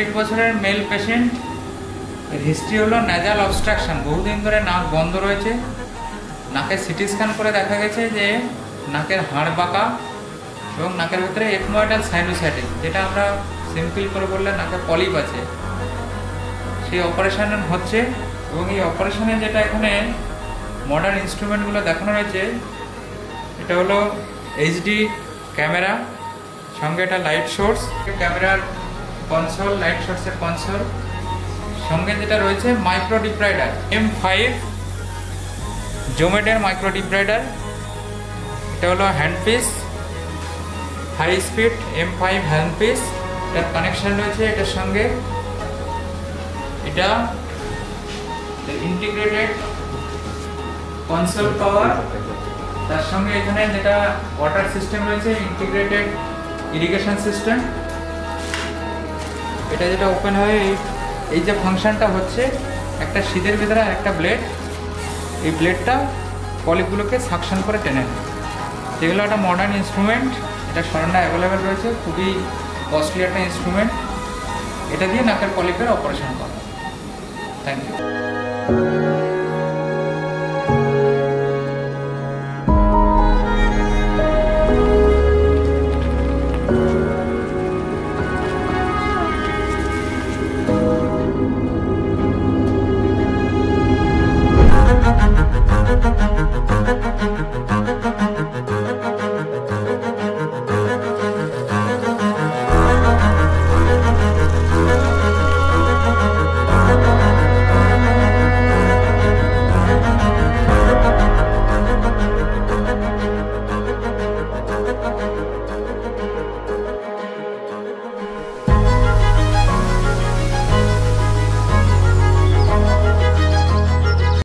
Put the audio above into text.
60 বছরের male patient. এর history হলো ন্যাজাল অবস্ট্রাকশন, বহুদিন ধরে নাক বন্ধ রয়েছে। নাকে সিটি স্ক্যান করে দেখা গেছে যে নাকের হাড় বাঁকা এবং নাকের ভিতরে এথময়েডাল সাইনোসাইটিস, যেটা আমরা সিম্পল করে বললে নাকে পলিপ আছে। সেই অপারেশন হচ্ছে এবং এই অপারেশনে যেটা এখানে মডার্ন ইনস্ট্রুমেন্টগুলো দেখানো রয়েছে, এটা হলো এইচডি ক্যামেরা, সঙ্গে এটা লাইট সোর্স, ক্যামেরার কনসোল, লাইট সোর্সের কনসোল, সঙ্গে যেটা রয়েছে মাইক্রো ডিপ্রাইডার M5 জোমেডের মাইক্রো ডিপ্রাইডার। এটা হলো হ্যান্ডপিস, হাই স্পিড M5 হ্যান্ডপিস। এটার কানেকশন রয়েছে এটার সঙ্গে। এটা ইন্টিগ্রেটেড কনসোল পাওয়ার, তার সঙ্গে এখানে যেটা ওয়াটার সিস্টেম রয়েছে, ইন্টিগ্রেটেড ইরিগেশন সিস্টেম। এটা যেটা ওপেন হয়ে এই যে ফাংশনটা হচ্ছে, একটা শীতের ভিতরে একটা ব্লেড, এই ব্লেডটা পলিপগুলোকে সাকশন করে টেনে নেয়। যেগুলো একটা মডার্ন ইনস্ট্রুমেন্ট, এটা সরঞ্জাম অ্যাভেলেবেল রয়েছে, খুবই কস্টলি একটা ইনস্ট্রুমেন্ট। এটা দিয়ে নাকের পলিপের অপারেশন করা। Thank you.